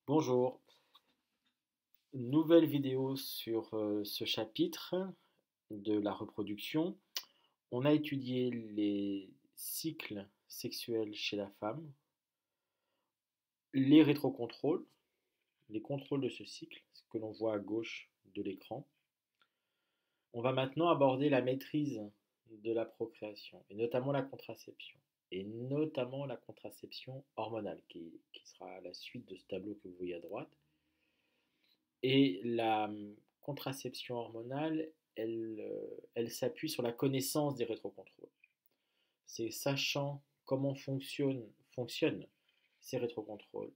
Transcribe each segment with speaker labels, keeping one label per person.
Speaker 1: Bonjour, nouvelle vidéo sur ce chapitre de la reproduction. On a étudié les cycles sexuels chez la femme, les rétrocontrôles, les contrôles de ce cycle, ce que l'on voit à gauche de l'écran. On va maintenant aborder la maîtrise de la procréation, et notamment la contraception, et notamment la contraception hormonale, qui sera la suite de ce tableau que vous voyez à droite. Et la contraception hormonale, elle s'appuie sur la connaissance des rétrocontrôles. C'est sachant comment fonctionnent ces rétrocontrôles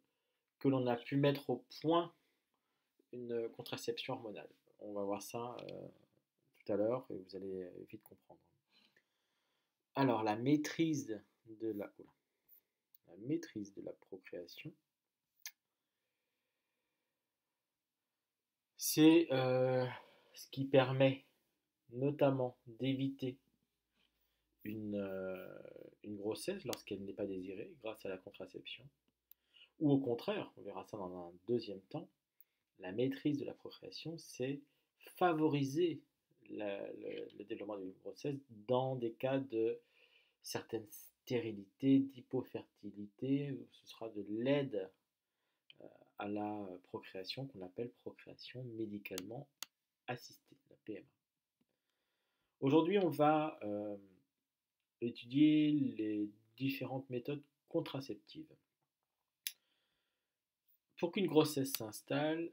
Speaker 1: que l'on a pu mettre au point une contraception hormonale. On va voir ça tout à l'heure et vous allez vite comprendre. Alors, la maîtrise de la procréation, c'est ce qui permet notamment d'éviter une grossesse lorsqu'elle n'est pas désirée grâce à la contraception. Ou au contraire, on verra ça dans un deuxième temps, la maîtrise de la procréation, c'est favoriser le développement d'une grossesse dans des cas de certaines stérilités, d'hypofertilité, où ce sera de l'aide à la procréation qu'on appelle procréation médicalement assistée, la PMA. Aujourd'hui, on va étudier les différentes méthodes contraceptives. Pour qu'une grossesse s'installe,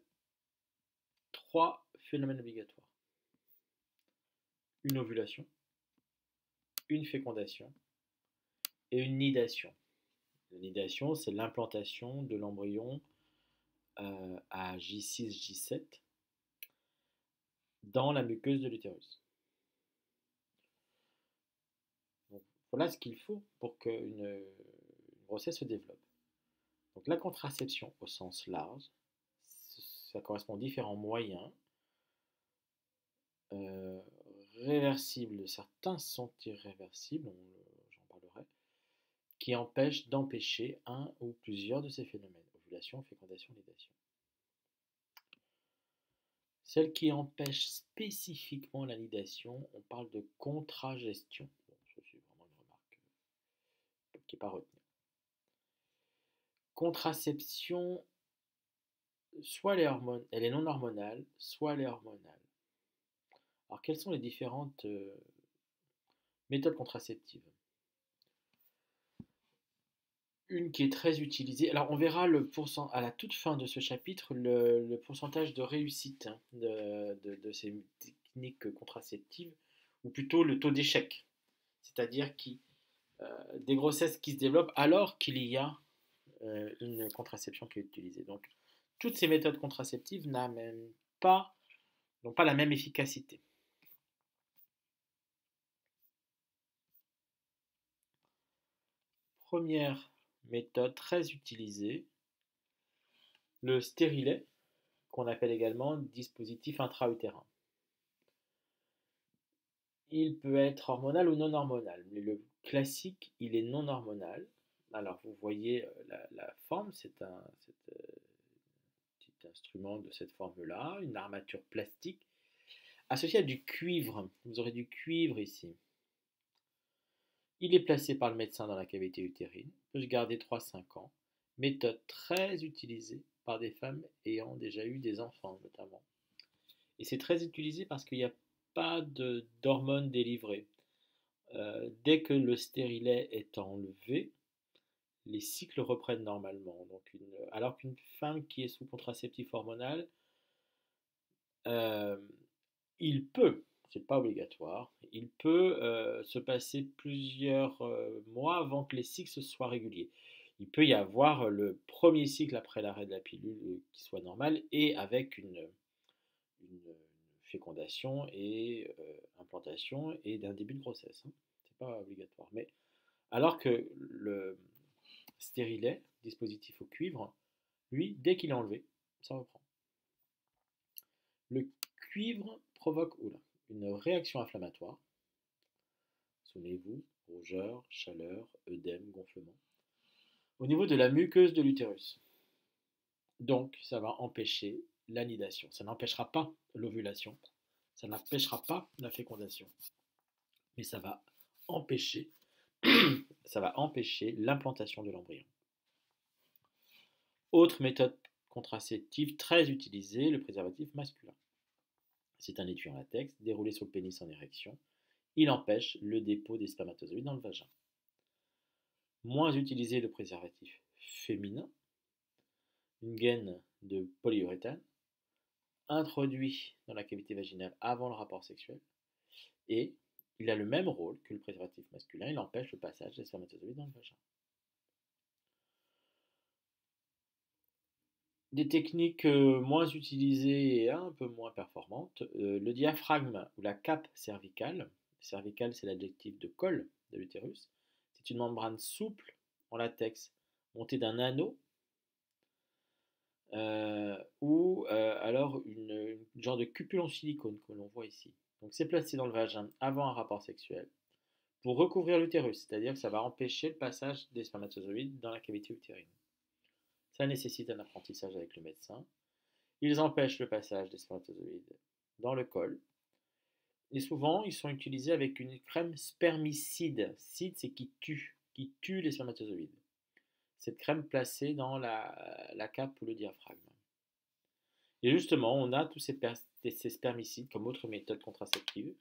Speaker 1: trois phénomènes obligatoires. Une ovulation, une fécondation et une nidation. La nidation, c'est l'implantation de l'embryon à J6, J7 dans la muqueuse de l'utérus. Donc, voilà ce qu'il faut pour qu'une grossesse se développe. Donc la contraception au sens large, ça correspond aux différents moyens euh, réversibles, certains sont irréversibles, j'en parlerai, qui empêchent d'empêcher un ou plusieurs de ces phénomènes, ovulation, fécondation, nidation. Celles qui empêchent spécifiquement la nidation, on parle de contragestion. Bon, ça c'est vraiment une remarque qui n'est pas retenue. Contraception, soit elle est non hormonale, soit elle est hormonale. Alors quelles sont les différentes méthodes contraceptives? Une qui est très utilisée. Alors on verra à la toute fin de ce chapitre le pourcentage de réussite de ces techniques contraceptives, ou plutôt le taux d'échec, c'est-à-dire des grossesses qui se développent alors qu'il y a une contraception qui est utilisée. Donc toutes ces méthodes contraceptives n'ont pas la même efficacité. Première méthode très utilisée, le stérilet, qu'on appelle également dispositif intra-utérin. Il peut être hormonal ou non hormonal, mais le classique, il est non hormonal. Alors vous voyez la forme, c'est un petit instrument de cette forme-là, une armature plastique associée à du cuivre. Vous aurez du cuivre ici. Il est placé par le médecin dans la cavité utérine, peut se garder 3-5 ans. Méthode très utilisée par des femmes ayant déjà eu des enfants notamment. Et c'est très utilisé parce qu'il n'y a pas d'hormones délivrées. Dès que le stérilet est enlevé, les cycles reprennent normalement. Donc alors qu'une femme qui est sous contraceptif hormonal, euh, il peut, c'est pas obligatoire, il peut se passer plusieurs mois avant que les cycles soient réguliers. Il peut y avoir le premier cycle après l'arrêt de la pilule qui soit normal et avec une fécondation et implantation et d'un début de grossesse, hein. C'est pas obligatoire. Mais alors que le stérilet, dispositif au cuivre, lui, dès qu'il est enlevé, ça reprend. Le cuivre provoque une réaction inflammatoire. Souvenez-vous, rougeur, chaleur, œdème, gonflement. Au niveau de la muqueuse de l'utérus. Donc, ça va empêcher l'anidation. Ça n'empêchera pas l'ovulation, ça n'empêchera pas la fécondation, mais empêcher, ça va empêcher l'implantation de l'embryon. Autre méthode contraceptive très utilisée, le préservatif masculin. C'est un étui en latex déroulé sur le pénis en érection. Il empêche le dépôt des spermatozoïdes dans le vagin. Moins utilisé, le préservatif féminin, une gaine de polyuréthane, introduit dans la cavité vaginale avant le rapport sexuel, et il a le même rôle que le préservatif masculin, il empêche le passage des spermatozoïdes dans le vagin. Des techniques moins utilisées et un peu moins performantes, le diaphragme ou la cape cervicale, cervicale c'est l'adjectif de col de l'utérus, c'est une membrane souple en latex montée d'un anneau ou alors une genre de cupule en silicone que l'on voit ici. Donc c'est placé dans le vagin avant un rapport sexuel pour recouvrir l'utérus, c'est-à-dire que ça va empêcher le passage des spermatozoïdes dans la cavité utérine. Ça nécessite un apprentissage avec le médecin. Ils empêchent le passage des spermatozoïdes dans le col. Et souvent, ils sont utilisés avec une crème spermicide. Cide, c'est qui tue les spermatozoïdes. Cette crème placée dans la cape ou le diaphragme. Et justement, on a tous ces spermicides comme autre méthode contraceptive,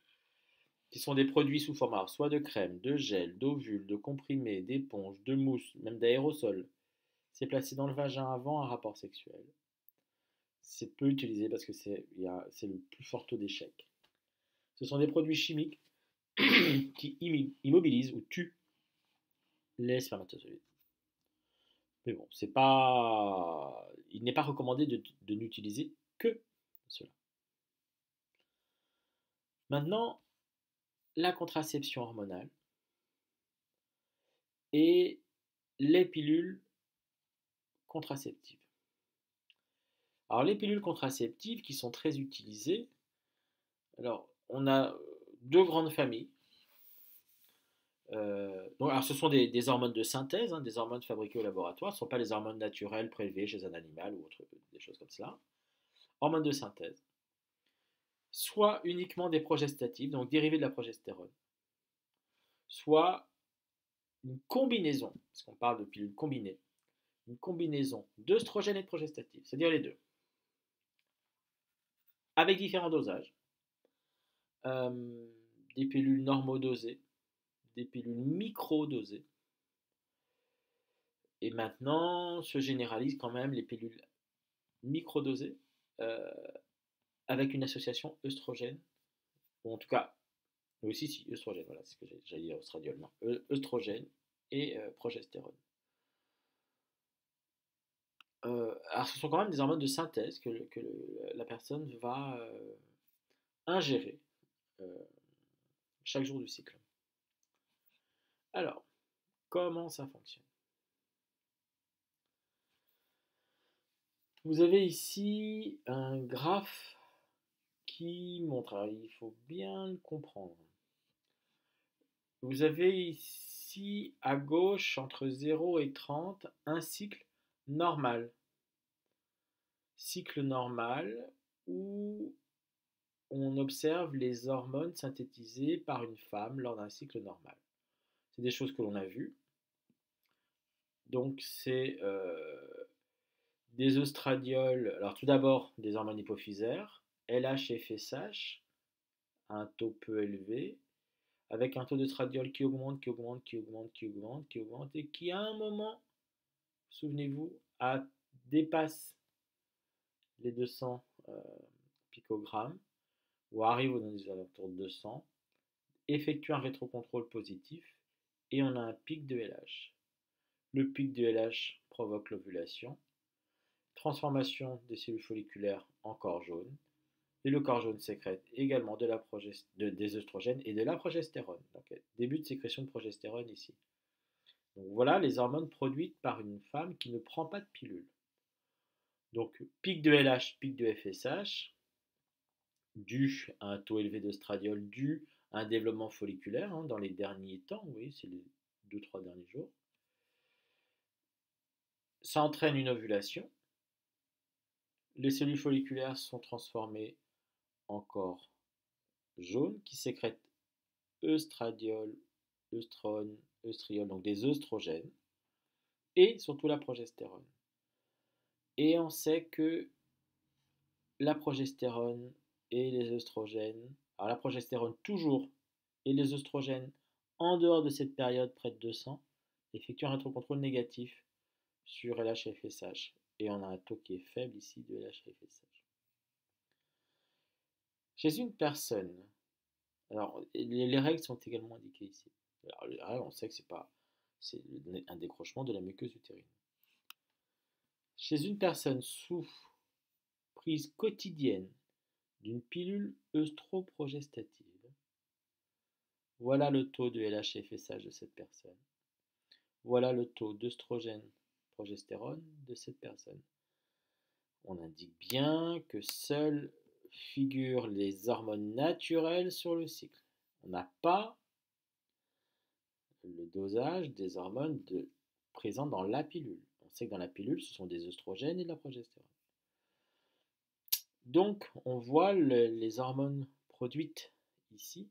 Speaker 1: qui sont des produits sous format soit de crème, de gel, d'ovule, de comprimés, d'éponge, de mousse, même d'aérosol. C'est placé dans le vagin avant un rapport sexuel. C'est peu utilisé parce que c'est le plus fort taux d'échec. Ce sont des produits chimiques qui immobilisent ou tuent les spermatozoïdes. Mais bon, il n'est pas recommandé de n'utiliser que cela. Maintenant, la contraception hormonale et les pilules contraceptives. Alors les pilules contraceptives qui sont très utilisées, alors on a deux grandes familles. Alors ce sont des hormones de synthèse, des hormones fabriquées au laboratoire, ce ne sont pas les hormones naturelles prélevées chez un animal ou des choses comme cela. Hormones de synthèse. Soit uniquement des progestatifs, donc dérivés de la progestérone, soit une combinaison, parce qu'on parle de pilules combinées, une combinaison d'œstrogènes et de progestatifs, c'est-à-dire les deux, avec différents dosages, des pilules normodosées, des pilules microdosées, et maintenant se généralisent quand même les pilules microdosées avec une association œstrogène, ou en tout cas, aussi si, œstrogène, voilà, c'est ce que j'allais dire, oestradiol, non, œstrogène et progestérone. Alors ce sont quand même des hormones de synthèse que la personne va ingérer chaque jour du cycle. Alors, comment ça fonctionne? Vous avez ici un graphe qui montre, alors il faut bien le comprendre. Vous avez ici à gauche, entre 0 et 30, un cycle normal. Cycle normal où on observe les hormones synthétisées par une femme lors d'un cycle normal. C'est des choses que l'on a vues. Donc c'est des œstradiols, alors tout d'abord des hormones hypophysaires, LH et FSH, à un taux peu élevé, avec un taux d'œstradiol qui augmente, qui augmente, qui augmente, qui augmente, qui augmente, et qui à un moment, souvenez-vous, dépasse les 200 picogrammes, ou arrive dans les alentours de 200, effectue un rétrocontrôle positif, et on a un pic de LH. Le pic de LH provoque l'ovulation, transformation des cellules folliculaires en corps jaune, et le corps jaune sécrète également des œstrogènes et de la progestérone. Donc, début de sécrétion de progestérone ici. Donc voilà les hormones produites par une femme qui ne prend pas de pilule. Donc pic de LH, pic de FSH, dû à un taux élevé d'œstradiol, dû à un développement folliculaire dans les derniers temps, oui, c'est les 2-3 derniers jours. Ça entraîne une ovulation. les cellules folliculaires sont transformées en corps jaunes qui sécrètent œstradiol, œstrone, œstriol, donc des œstrogènes, et surtout la progestérone. Et on sait que la progestérone et les œstrogènes, alors la progestérone toujours, et les œstrogènes, en dehors de cette période près de 200, effectuent un rétrocontrôle négatif sur LH et FSH. Et on a un taux qui est faible ici de LH et FSH. Chez une personne, alors les règles sont également indiquées ici. Alors, les règles, on sait que c'est un décrochement de la muqueuse utérine. Chez une personne sous prise quotidienne d'une pilule œstroprogestative, voilà le taux de LH et FSH de cette personne. Voilà le taux d'œstrogène progestérone de cette personne. On indique bien que seules figurent les hormones naturelles sur le cycle. On n'a pas le dosage des hormones présentes dans la pilule. On sait que dans la pilule, ce sont des œstrogènes et de la progestérone. Donc, on voit les hormones produites ici,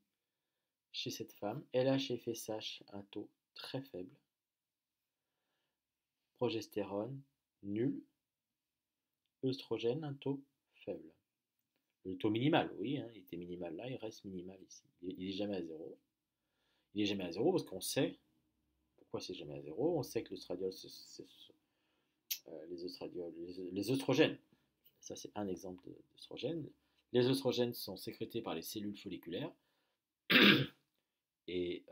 Speaker 1: chez cette femme. LH et FSH, un taux très faible. Progestérone, nul. Œstrogène, un taux faible. Le taux minimal, oui, hein, il était minimal là, il reste minimal ici. Il n'est jamais à zéro. Il n'est jamais à zéro parce qu'on sait pourquoi c'est jamais à zéro. On sait que l'œstradiol, les œstrogènes, ça c'est un exemple d'œstrogène. Les œstrogènes sont sécrétés par les cellules folliculaires et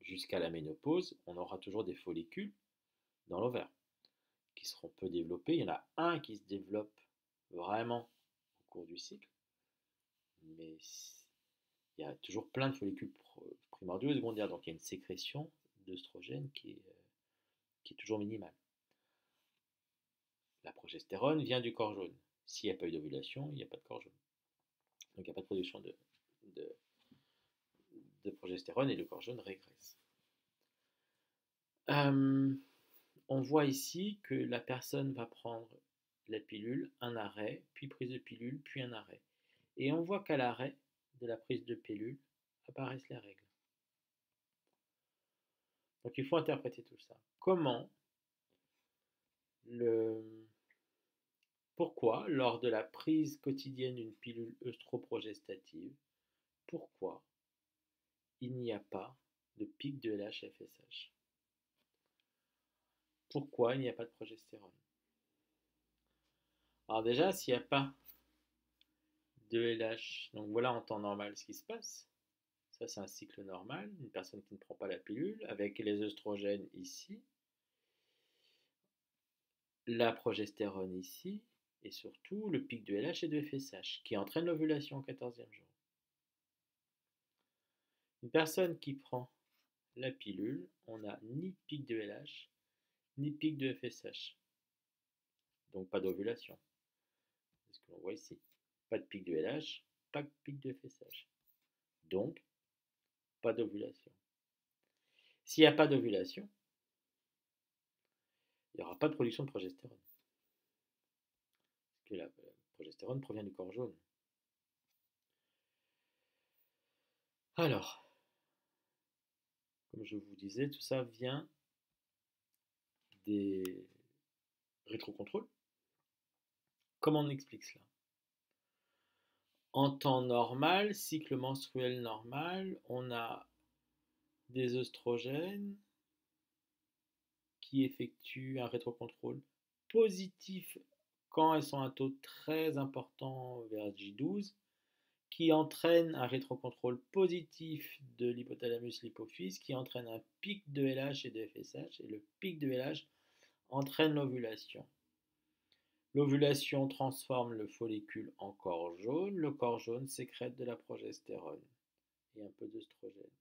Speaker 1: jusqu'à la ménopause, on aura toujours des follicules dans l'ovaire qui seront peu développés. Il y en a un qui se développe vraiment au cours du cycle, mais il y a toujours plein de follicules primordiaux et secondaires, donc il y a une sécrétion d'œstrogène qui est toujours minimale. La progestérone vient du corps jaune. S'il n'y a pas eu d'ovulation, il n'y a pas de corps jaune. Donc il n'y a pas de production de progestérone et le corps jaune régresse. On voit ici que la personne va prendre la pilule, un arrêt, puis prise de pilule, puis un arrêt. Et on voit qu'à l'arrêt de la prise de pilule apparaissent les règles. Donc il faut interpréter tout ça. Pourquoi, lors de la prise quotidienne d'une pilule œstroprogestative, pourquoi il n'y a pas de pic de LH-FSH? Pourquoi il n'y a pas de progestérone? Alors déjà, s'il n'y a pas de LH, donc voilà en temps normal ce qui se passe. Ça, c'est un cycle normal, une personne qui ne prend pas la pilule, avec les œstrogènes ici, la progestérone ici, et surtout le pic de LH et de FSH, qui entraîne l'ovulation au 14e jour. Une personne qui prend la pilule, on n'a ni pic de LH, ni pic de FSH. Donc pas d'ovulation. C'est ce que l'on voit ici. Pas de pic de LH, pas de pic de FSH. Donc, pas d'ovulation. S'il n'y a pas d'ovulation, il n'y aura pas de production de progestérone. Parce que la progestérone provient du corps jaune. Alors, comme je vous disais, tout ça vient des rétrocontrôles. Comment on explique cela? En temps normal, cycle menstruel normal, on a des œstrogènes qui effectuent un rétrocontrôle positif quand elles sont à un taux très important vers J12, qui entraîne un rétrocontrôle positif de l'hypothalamus-l'hypophyse, qui entraîne un pic de LH et de FSH, et le pic de LH entraîne l'ovulation. L'ovulation transforme le follicule en corps jaune, le corps jaune sécrète de la progestérone et un peu d'œstrogène.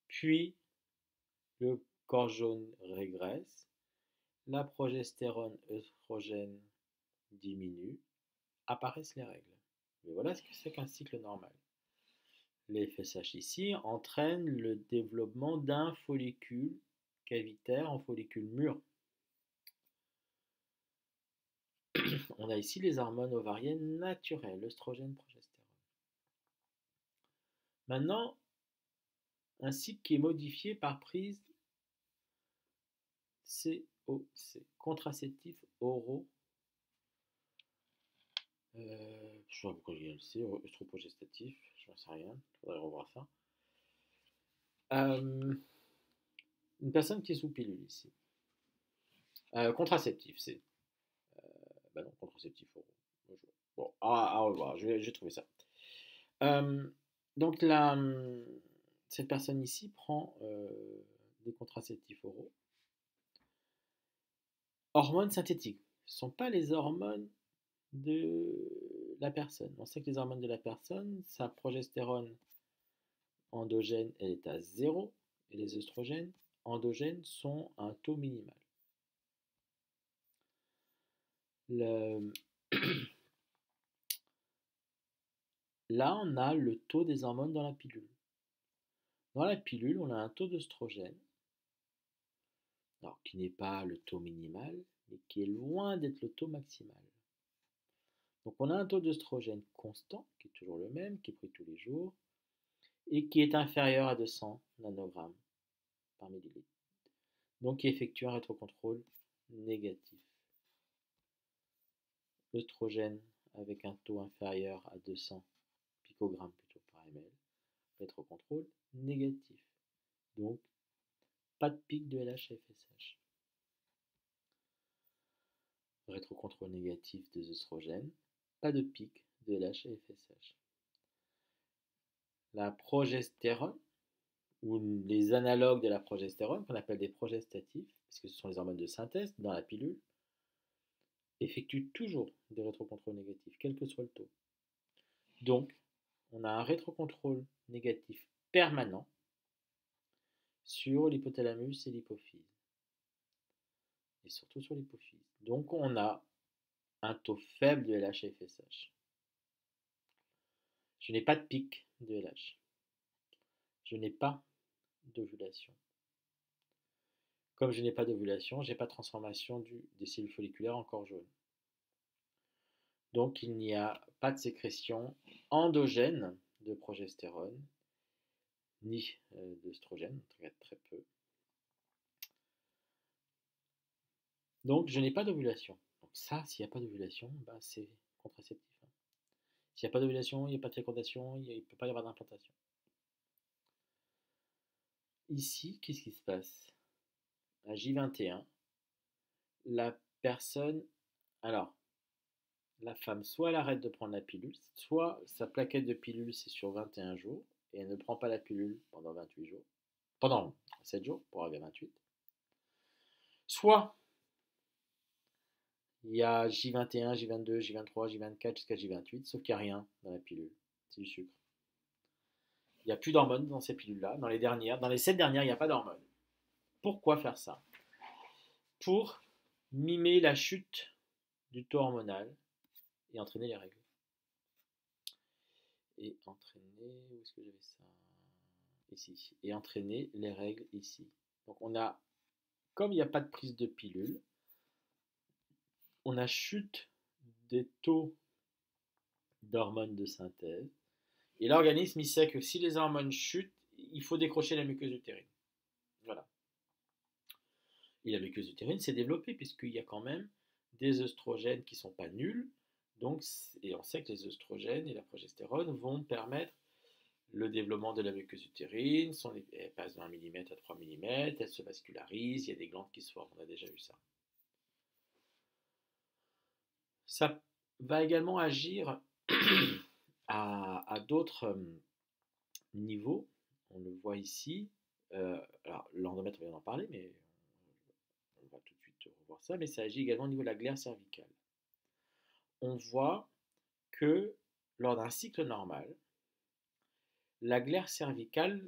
Speaker 1: Puis, le corps jaune régresse, la progestérone œstrogène diminue, apparaissent les règles. Mais voilà ce que c'est qu'un cycle normal. Les FSH ici entraînent le développement d'un follicule cavitaire en follicule mûr. on a ici les hormones ovariennes naturelles, œstrogène, progestérone. Maintenant, un cycle qui est modifié par prise COC, contraceptifs oraux. Je ne sais pas pourquoi il y a le C, œstroprogestatif, je n'en sais rien, il faudrait revoir ça. Une personne qui est sous pilule ici. Contraceptif, c'est. Bah non, contraceptif oraux. Bon, à revoir, je vais trouver ça. Donc là, cette personne ici prend des contraceptifs oraux. Hormones synthétiques. Ce ne sont pas les hormones de la personne. On sait que les hormones de la personne, sa progestérone endogène, elle est à 0 et les œstrogènes endogènes sont à un taux minimal. Là, on a le taux des hormones dans la pilule. Dans la pilule, on a un taux d'œstrogène, alors qui n'est pas le taux minimal, mais qui est loin d'être le taux maximal. Donc on a un taux d'œstrogène constant, qui est toujours le même, qui est pris tous les jours, et qui est inférieur à 200 nanogrammes par millilitre. Donc qui effectue un rétrocontrôle négatif. L'œstrogène avec un taux inférieur à 200 picogrammes plutôt par ml, rétrocontrôle négatif. Donc pas de pic de LH-FSH. Rétrocontrôle négatif des œstrogènes, pas de pic de LH-FSH. La progestérone, ou les analogues de la progestérone, qu'on appelle des progestatifs, puisque ce sont les hormones de synthèse dans la pilule, effectuent toujours des rétrocontrôles négatifs, quel que soit le taux. Donc, on a un rétrocontrôle négatif permanent sur l'hypothalamus et l'hypophyse. Et surtout sur l'hypophyse. Donc, on a un taux faible de LH-FSH. Je n'ai pas de pic de LH. Je n'ai pas d'ovulation. Comme je n'ai pas d'ovulation, je n'ai pas de transformation des cellules folliculaires en corps jaune. Donc il n'y a pas de sécrétion endogène de progestérone, ni d'œstrogène, en tout cas très peu. Donc je n'ai pas d'ovulation. Donc ça, s'il n'y a pas d'ovulation, bah, c'est contraceptif. S'il n'y a pas d'ovulation, il n'y a pas de fécondation, il ne peut pas y avoir d'implantation. Ici, qu'est-ce qui se passe? À J21, la personne, alors, la femme, soit elle arrête de prendre la pilule, soit sa plaquette de pilule, c'est sur 21 jours, et elle ne prend pas la pilule pendant 28 jours, pendant 7 jours, pour arriver à 28. Soit il y a J21, J22, J23, J24 jusqu'à J28, sauf qu'il n'y a rien dans la pilule, c'est du sucre. Il n'y a plus d'hormones dans ces pilules-là. Dans les 7 dernières, il n'y a pas d'hormones. Pourquoi faire ça? Pour mimer la chute du taux hormonal et entraîner les règles. Et entraîner, où est-ce que j'avais ça? Ici. Et entraîner les règles ici. Donc on a, comme il n'y a pas de prise de pilule, on a chute des taux d'hormones de synthèse. Et l'organisme, il sait que si les hormones chutent, il faut décrocher la muqueuse utérine. Voilà. Et la muqueuse utérine s'est développée puisqu'il y a quand même des œstrogènes qui ne sont pas nuls. Donc, et on sait que les œstrogènes et la progestérone vont permettre le développement de la muqueuse utérine. Elle passe de 1 mm à 3 mm, elle se vascularise, il y a des glandes qui se forment, on a déjà vu ça. Ça va également agir à d'autres niveaux. On le voit ici. Alors, l'endomètre, on vient d'en parler, mais on va tout de suite revoir ça. Mais ça agit également au niveau de la glaire cervicale. On voit que lors d'un cycle normal, la glaire cervicale,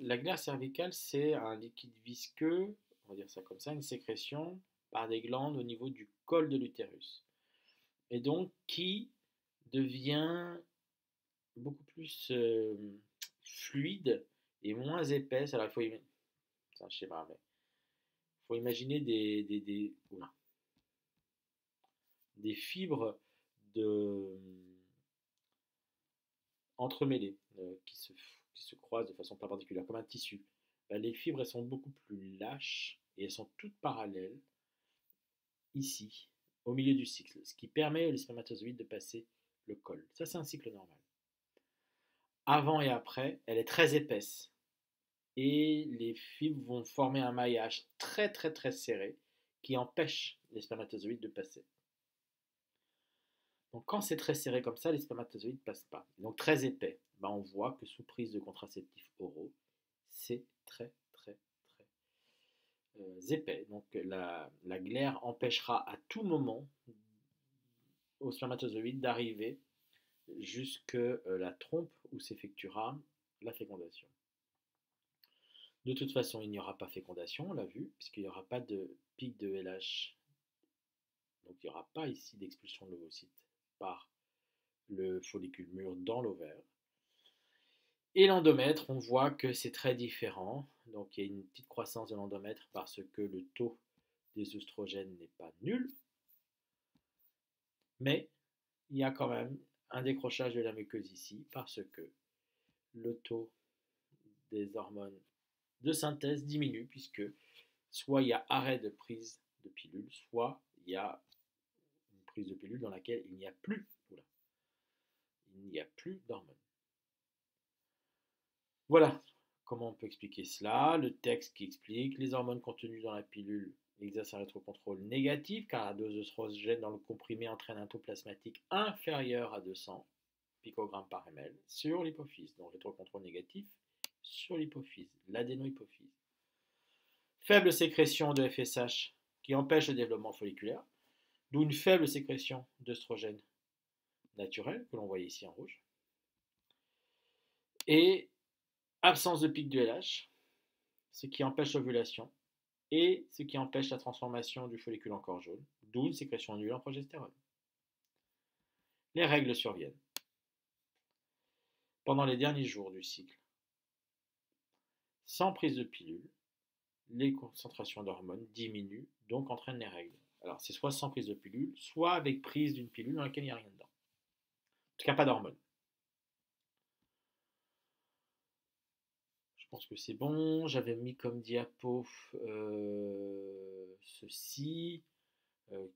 Speaker 1: c'est un liquide visqueux, on va dire ça comme ça, une sécrétion par des glandes au niveau du col de l'utérus. Et donc qui devient beaucoup plus fluide et moins épaisse. Alors il faut c'est un schéma, mais il faut imaginer des fibres de entremêlées, qui se croisent de façon pas particulière, comme un tissu. Ben, les fibres, elles sont beaucoup plus lâches et elles sont toutes parallèles ici, au milieu du cycle, ce qui permet aux spermatozoïdes de passer le col. Ça, c'est un cycle normal. Avant et après, elle est très épaisse et les fibres vont former un maillage très très très serré qui empêche les spermatozoïdes de passer. Donc quand c'est très serré comme ça, les spermatozoïdes ne passent pas. Donc très épais, ben, on voit que sous prise de contraceptifs oraux, c'est très très très épais. Donc la glaire empêchera à tout moment aux spermatozoïdes d'arriver jusque la trompe où s'effectuera la fécondation. De toute façon, il n'y aura pas fécondation, on l'a vu, puisqu'il n'y aura pas de pic de LH. Donc il n'y aura pas ici d'expulsion de l'ovocyte par le follicule mûr dans l'ovaire. Et l'endomètre, on voit que c'est très différent. Donc il y a une petite croissance de l'endomètre parce que le taux des œstrogènes n'est pas nul. Mais il y a quand même un décrochage de la muqueuse ici parce que le taux des hormones de synthèse diminue puisque soit il y a arrêt de prise de pilule, soit il y a une prise de pilule dans laquelle il n'y a plus, d'hormones. Voilà comment on peut expliquer cela. Le texte qui explique les hormones contenues dans la pilule exercent un rétrocontrôle négatif car la dose d'œstrogène dans le comprimé entraîne un taux plasmatique inférieur à 200 picogrammes par ml sur l'hypophyse. Donc rétrocontrôle négatif sur l'hypophyse, l'adénohypophyse. Faible sécrétion de FSH qui empêche le développement folliculaire, d'où une faible sécrétion d'œstrogène naturel que l'on voit ici en rouge. Et absence de pic de LH, ce qui empêche l'ovulation et ce qui empêche la transformation du follicule en corps jaune, d'où une sécrétion nulle en progestérone. Les règles surviennent pendant les derniers jours du cycle. Sans prise de pilule, les concentrations d'hormones diminuent, donc entraînent les règles. Alors c'est soit sans prise de pilule, soit avec prise d'une pilule dans laquelle il n'y a rien dedans. En tout cas, pas d'hormones. Je pense que c'est bon. J'avais mis comme diapo ceci,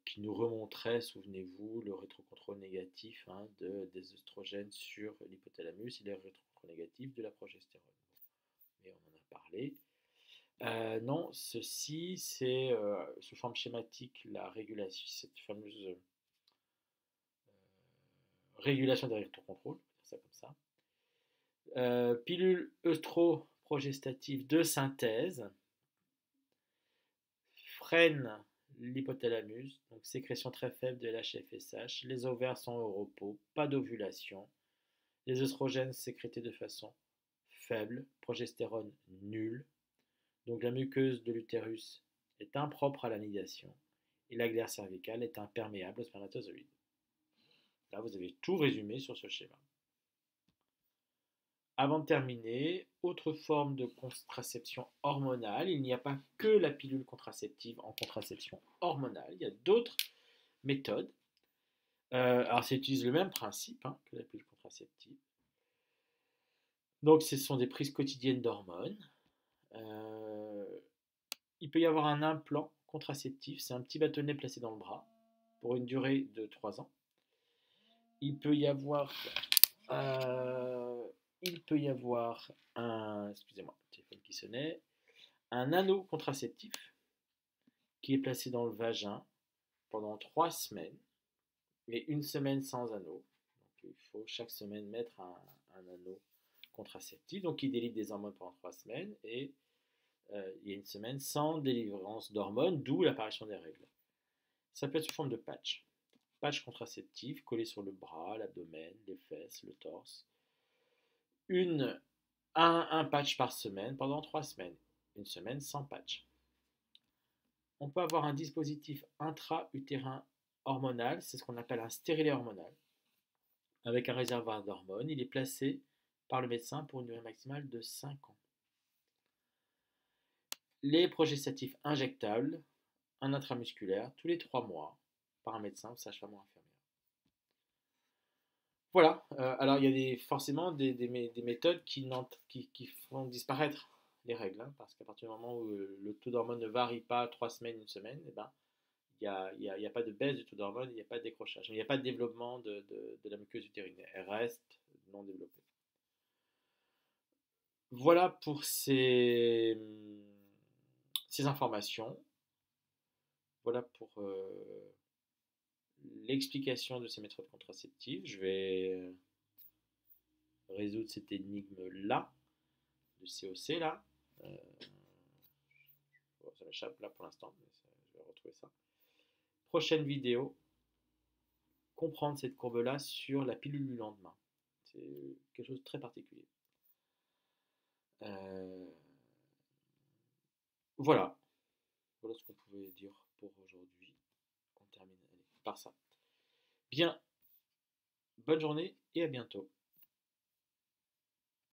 Speaker 1: qui nous remontrait, souvenez-vous, le rétrocontrôle négatif des œstrogènes sur l'hypothalamus et le rétrocontrôle négatif de la progestérone. Mais on en a parlé. Non, ceci, c'est sous forme schématique la régulation, cette fameuse régulation des rétrocontrôles, ça comme ça. Pilule œstroprogestative de synthèse freine l'hypothalamus, donc sécrétion très faible de LH-FSH, les ovaires sont au repos, pas d'ovulation, les œstrogènes sécrétés de façon faible, progestérone nulle, donc la muqueuse de l'utérus est impropre à l'anidation et la glaire cervicale est imperméable aux spermatozoïdes. Là, vous avez tout résumé sur ce schéma. Avant de terminer, autre forme de contraception hormonale, il n'y a pas que la pilule contraceptive en contraception hormonale, il y a d'autres méthodes. Alors ça utilise le même principe que la pilule contraceptive. Donc ce sont des prises quotidiennes d'hormones. Il peut y avoir un implant contraceptif, c'est un petit bâtonnet placé dans le bras pour une durée de 3 ans. Il peut y avoir un, excusez-moi, téléphone qui sonnait, un anneau contraceptif qui est placé dans le vagin pendant 3 semaines, mais une semaine sans anneau. Donc il faut chaque semaine mettre un anneau contraceptif, donc il délivre des hormones pendant 3 semaines, et il y a une semaine sans délivrance d'hormones, d'où l'apparition des règles. Ça peut être sous forme de patch. Patch contraceptif collé sur le bras, l'abdomen, les fesses, le torse. Un patch par semaine pendant 3 semaines. Une semaine sans patch. On peut avoir un dispositif intra-utérin hormonal, c'est ce qu'on appelle un stérilet hormonal, avec un réservoir d'hormones. Il est placé par le médecin pour une durée maximale de 5 ans. Les progestatifs injectables, un intramusculaire, tous les 3 mois, par un médecin ou sage-femme ou infirmière. Voilà, alors il y a forcément des méthodes qui font disparaître les règles, hein, parce qu'à partir du moment où le taux d'hormones ne varie pas 3 semaines, une semaine, eh ben, il y a pas de baisse du taux d'hormones, il n'y a pas de décrochage, mais il n'y a pas de développement de la muqueuse utérine, elle reste non développée. Voilà pour ces informations, voilà pour l'explication de ces méthodes contraceptives. Je vais résoudre cette énigme-là, de COC là. Euh, ça m'échappe là pour l'instant, mais je vais retrouver ça. Prochaine vidéo, comprendre cette courbe-là sur la pilule du lendemain. C'est quelque chose de très particulier. Euh, voilà. Voilà ce qu'on pouvait dire pour aujourd'hui. On termine par ça. Bien, bonne journée et à bientôt.